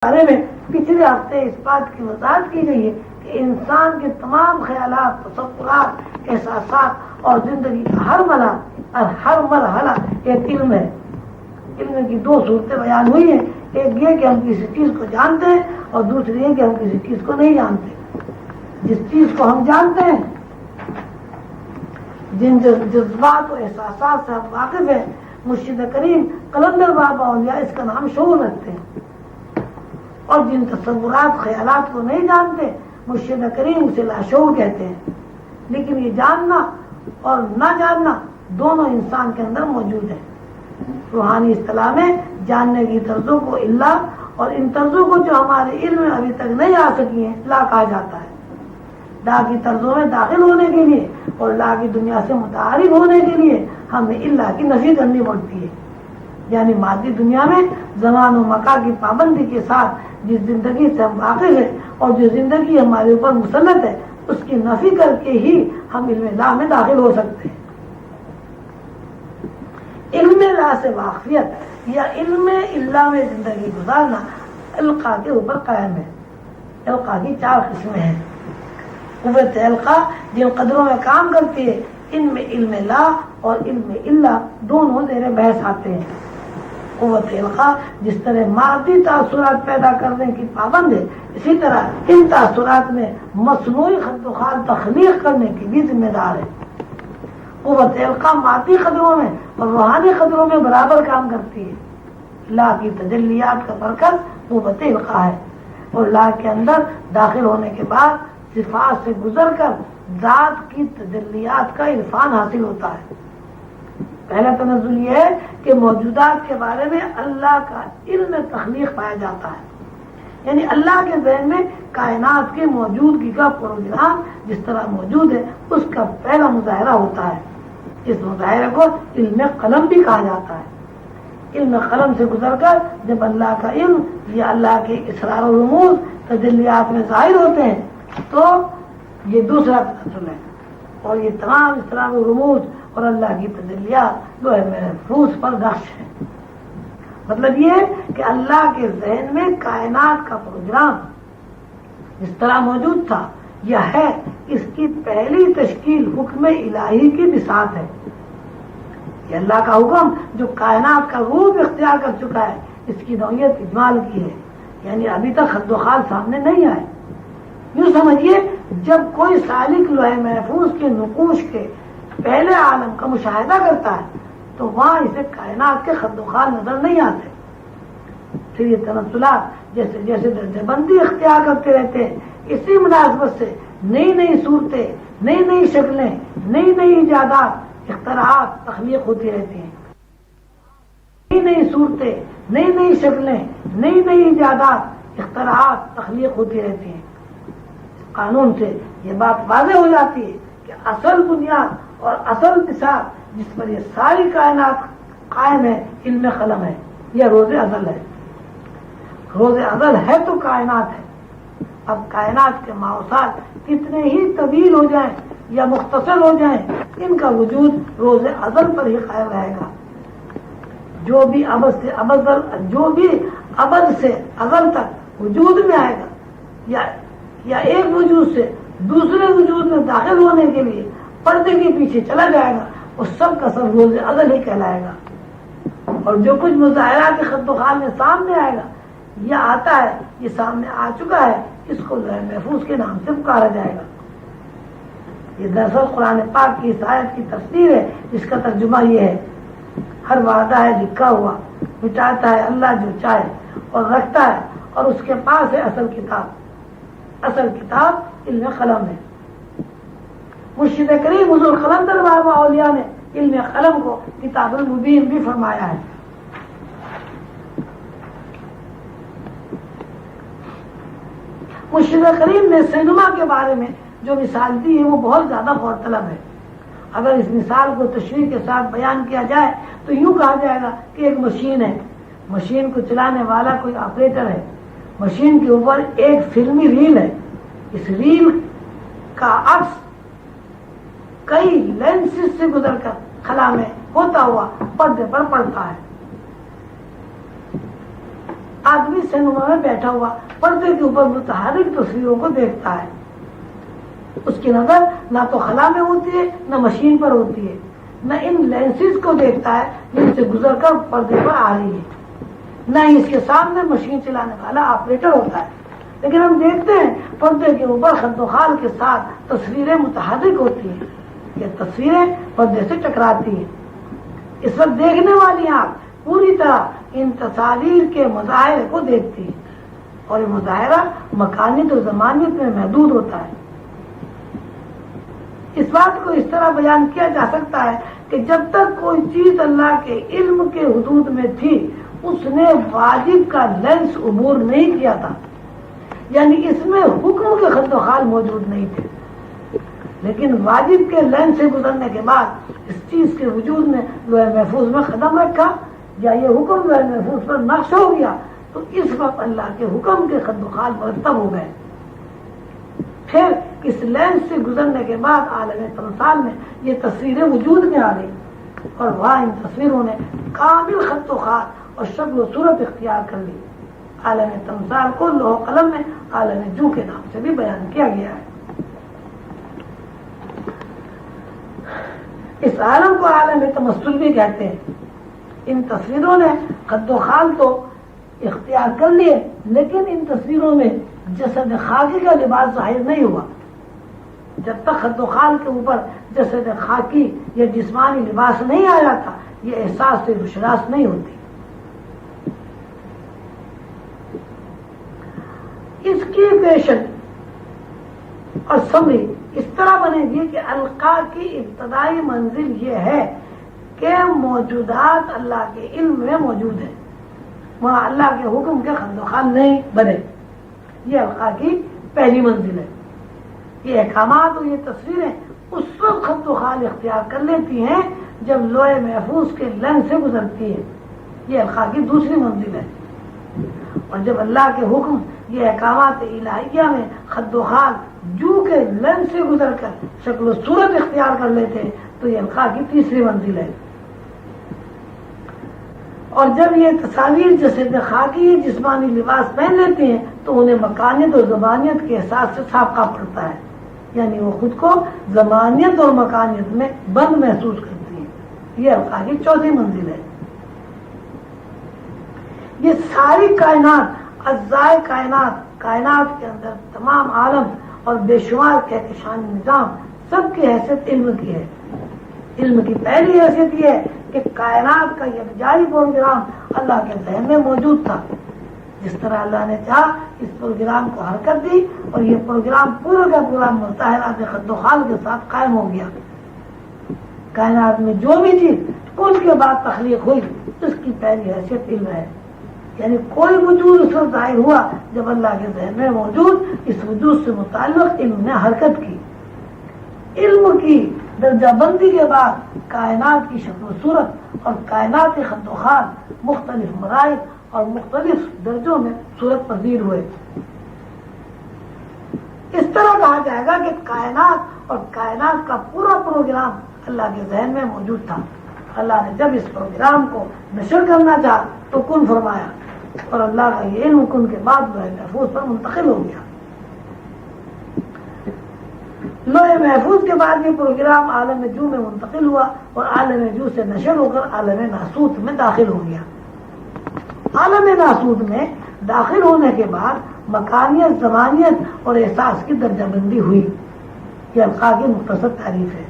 بارے میں پچھلے ہفتے اس بات کی وضاحت کی گئی ہے کہ انسان کے تمام خیالات، تصورات، احساسات اور زندگی کا ہر مرحلہ ایک علم ہے۔ علم کی دو صورتیں بیان ہوئی ہیں، ایک یہ کہ ہم کسی چیز کو جانتے ہیں اور دوسری یہ کہ ہم کسی چیز کو نہیں جانتے۔ جس چیز کو ہم جانتے ہیں، جن جذبات و احساسات سے ہم واقف ہیں، مرشد کریم قلندر بابا اولیاء اس کا نام شعور رکھتے ہیں، اور جن تصورات خیالات کو نہیں جانتے، مرشد کریم اسے لاشعور کہتے ہیں۔ لیکن یہ جاننا اور نہ جاننا دونوں انسان کے اندر موجود ہے۔ روحانی اصطلاح میں جاننے کی طرزوں کو اللہ اور ان طرزوں کو جو ہمارے علم میں ابھی تک نہیں آ سکی ہیں لا کہا جاتا ہے۔ لا کی طرزوں میں داخل ہونے کے لیے اور لا کی دنیا سے متعارف ہونے کے لیے ہمیں اللہ کی نفی کرنی پڑتی ہے، یعنی مادی دنیا میں زمان و مکان کی پابندی کے ساتھ جس زندگی سے ہم واقف ہیں اور جو زندگی ہمارے اوپر مسلط ہے اس کی نفی کر کے ہی ہم علم لا میں داخل ہو سکتے ہیں۔ علم لا سے واقفیت یا علم اللہ میں زندگی گزارنا القا کے اوپر قائم ہے۔ القا کی چار قسمیں ہیں۔ قوت القا جن قدروں میں کام کرتی ہے، ان میں علم لا اور علم اللہ دونوں زیر بحث آتے ہیں۔ قوت القا جس طرح مادی تاثرات پیدا کرنے کی پابند ہے، اسی طرح ان تاثرات میں مصنوعی خد و خال تخلیق کرنے کی بھی ذمہ دار ہے۔ قوت القا مادی قدروں میں اور روحانی قدروں میں برابر کام کرتی ہے۔ لا کی تجلیات کا مرکز قوت القا ہے، اور لا کے اندر داخل ہونے کے بعد صفات سے گزر کر ذات کی تجلیات کا عرفان حاصل ہوتا ہے۔ پہلا تنزل یہ ہے کہ موجودات کے بارے میں اللہ کا علم تخلیق پایا جاتا ہے، یعنی اللہ کے ذہن میں کائنات کی موجودگی کا پروگرام جس طرح موجود ہے اس کا پہلا مظاہرہ ہوتا ہے۔ اس مظاہرے کو علم قلم بھی کہا جاتا ہے۔ علم قلم سے گزر کر جب اللہ کا علم یا اللہ کے اسرار و رموز تجلیات میں ظاہر ہوتے ہیں تو یہ دوسرا تنزل ہے، اور یہ تمام اسرار و رموز اور اللہ کی تجلیات لوح محفوظ پر نقش ہے۔ مطلب یہ کہ اللہ کے ذہن میں کائنات کا پروگرام جس طرح موجود تھا یا ہے، اس کی پہلی تشکیل حکم الہی کی بساط ہے۔ یہ اللہ کا حکم جو کائنات کا روپ اختیار کر چکا ہے، اس کی نوعیت اجمال کی ہے، یعنی ابھی تک خد و خال سامنے نہیں آئے۔ یوں سمجھیے جب کوئی سالک لوح محفوظ کے نقوش کے پہلے عالم کا مشاہدہ کرتا ہے تو وہاں اسے کائنات کے خد و خال نظر نہیں آتے۔ پھر یہ تنزلات جیسے جیسے درجہ بندی اختیار کرتے رہتے ہیں، اسی مناسبت سے نئی نئی صورتیں، نئی نئی شکلیں، نئی نئی ایجادات، اختراعات تخلیق ہوتی رہتی ہیں۔ نئی نئی صورتیں، نئی نئی شکلیں، نئی نئی ایجادات، اختراعات تخلیق ہوتی رہتی ہیں۔ قانون سے یہ بات واضح ہو جاتی ہے کہ اصل بنیاد اور اصل بساط جس پر یہ ساری کائنات قائم ہے علم قلم ہے، یہ روز ازل ہے۔ روز ازل ہے تو کائنات ہے۔ اب کائنات کے ماوسات کتنے ہی طویل ہو جائیں یا مختصر ہو جائیں، ان کا وجود روز ازل پر ہی قائم رہے گا۔ جو بھی ابد سے ازل تک وجود میں آئے گا یا ایک وجود سے دوسرے وجود میں داخل ہونے کے لیے پردے کے پیچھے چلا جائے گا، وہ سب کا سب روز ازل ہی کہلائے گا۔ اور جو کچھ مظاہرہ کے خط و خال میں سامنے آئے گا یا آتا ہے، یہ سامنے آ چکا ہے، اس کو لوح محفوظ کے نام سے پکارا جائے گا۔ یہ دراصل قرآن پاک کی اس آیت کی تفسیر ہے، جس کا ترجمہ یہ ہے: ہر وعدہ ہے لکھا ہوا، مٹاتا ہے اللہ جو چاہے اور رکھتا ہے، اور اس کے پاس ہے اصل کتاب۔ اصل کتاب علم قلم ہے۔ مرشد کریم حضور قلندر بابا اولیاء نے علم قلم کو کتاب المبین بھی فرمایا ہے۔ مرشد کریم نے سینما کے بارے میں جو مثال دی ہے وہ بہت زیادہ غور طلب ہے۔ اگر اس مثال کو تشریح کے ساتھ بیان کیا جائے تو یوں کہا جائے گا کہ ایک مشین ہے، مشین کو چلانے والا کوئی آپریٹر ہے، مشین کے اوپر ایک فلمی ریل ہے، اس ریل کا عکس کئی لینسز سے گزر کر خلا میں ہوتا ہوا پردے پر پڑتا ہے۔ آدمی سینما میں بیٹھا ہوا پردے کے اوپر متحرک تصویروں کو دیکھتا ہے، اس کی نظر نہ تو خلا میں ہوتی ہے نہ مشین پر ہوتی ہے، نہ ان لینسز کو دیکھتا ہے جن سے گزر کر پردے پر آ رہی ہے، نہ ہی اس کے سامنے مشین چلانے والا آپریٹر ہوتا ہے، لیکن ہم دیکھتے ہیں پردے کے اوپر خد و خال کے ساتھ تصویریں متحرک ہوتی ہیں، یہ تصویریں پردے سے ٹکراتی ہیں۔ اس وقت دیکھنے والی آنکھ پوری طرح ان تصاویر کے مظاہرے کو دیکھتی ہے، اور یہ مظاہرہ مکانیت اور زمانیت میں محدود ہوتا ہے۔ اس بات کو اس طرح بیان کیا جا سکتا ہے کہ جب تک کوئی چیز اللہ کے علم کے حدود میں تھی اس نے واجب کا لینس عبور نہیں کیا تھا، یعنی اس میں حکم کے خد و خال موجود نہیں تھے، لیکن واجب کے لینس سے گزرنے کے بعد اس چیز کے وجود نے لوح محفوظ میں قدم رکھا یا یہ حکم لوح محفوظ پر نقش ہو گیا، تو اس وقت اللہ کے حکم کے خد و خال مرتب ہو گئے۔ پھر اس لینس سے گزرنے کے بعد عالم تمثال میں یہ تصویریں وجود میں آ گئی، اور وہاں ان تصویروں نے کامل خط و خط اور شکل و صورت اختیار کر لی۔ عالم تمثال کو لوح و قلم میں عالم جو کے نام سے بھی بیان کیا گیا ہے۔ اس عالم کو عالم تمثل بھی کہتے ہیں۔ ان تصویروں نے خد و خال تو اختیار کر لیے، لیکن ان تصویروں میں جسد خاکی کا لباس ظاہر نہیں ہوا۔ جب تک خد و خال کے اوپر جسد خاکی یا جسمانی لباس نہیں آ جاتا یہ احساس سے روشناس نہیں ہوتی۔ اس کی پیشن اور سمری اس طرح بنے گی کہ القا کی ابتدائی منزل یہ ہے کہ موجودات اللہ کے علم میں موجود ہیں، وہاں اللہ کے حکم کے خد و خال نہیں بنے، یہ القا کی پہلی منزل ہے۔ یہ احکامات اور یہ تصویریں اس وقت خد و خال اختیار کر لیتی ہیں جب لوح محفوظ کے لینس سے گزرتی ہے، یہ القا کی دوسری منزل ہے۔ اور جب اللہ کے حکم یہ احکامات الہیہ میں خد و خال جو کے لینس سے گزر کر شکل و صورت اختیار کر لیتے ہیں تو یہ القا کی تیسری منزل ہے۔ اور جب یہ تصاویر جسد خاکی جسمانی لباس پہن لیتے ہیں تو انہیں مکانیت اور زمانیت کے احساس سے سابقہ پڑتا ہے، یعنی وہ خود کو زمانیت اور مکانیت میں بند محسوس کرتی ہیں، یہ القا کی چوتھی منزل ہے۔ یہ ساری کائنات، اجزائے کائنات کے اندر تمام عالم اور بے شمار کہکشانی نظام سب کی حیثیت علم کی ہے۔ علم کی پہلی حیثیت یہ ہے کہ کائنات کا یکجائی پروگرام اللہ کے ذہن میں موجود تھا، جس طرح اللہ نے چاہا اس پروگرام کو حرکت دی اور یہ پروگرام پورا کا پورا مظاہرات خد و خال کے ساتھ قائم ہو گیا۔ کائنات میں جو بھی چیز ان کے بعد تخلیق ہوئی اس کی پہلی حیثیت علم ہے، یعنی کوئی وجود اس وقت ظاہر ہوا جب اللہ کے ذہن میں موجود اس وجود سے متعلق علم نے حرکت کی۔ علم کی درجہ بندی کے بعد کائنات کی شکل و صورت اور کائنات کے خد و خال مختلف مراحل اور مختلف درجوں میں صورت پذیر ہوئے۔ اس طرح کہا جائے گا کہ کائنات اور کائنات کا پورا پروگرام اللہ کے ذہن میں موجود تھا۔ اللہ نے جب اس پروگرام کو نشر کرنا چاہا تو کن فرمایا، اور اللہ کا یہ علم کن کے بعد لوح محفوظ پر منتقل ہو گیا۔ لوح محفوظ کے بعد یہ پروگرام عالم جو میں منتقل ہوا اور عالم جو سے نشر ہو کر عالم ناسوت میں داخل ہو گیا۔ عالم ناسوت میں داخل ہونے کے بعد مکانیت، زمانیت اور احساس کی درجہ بندی ہوئی۔ یہ القا کی مختصر تعریف ہے۔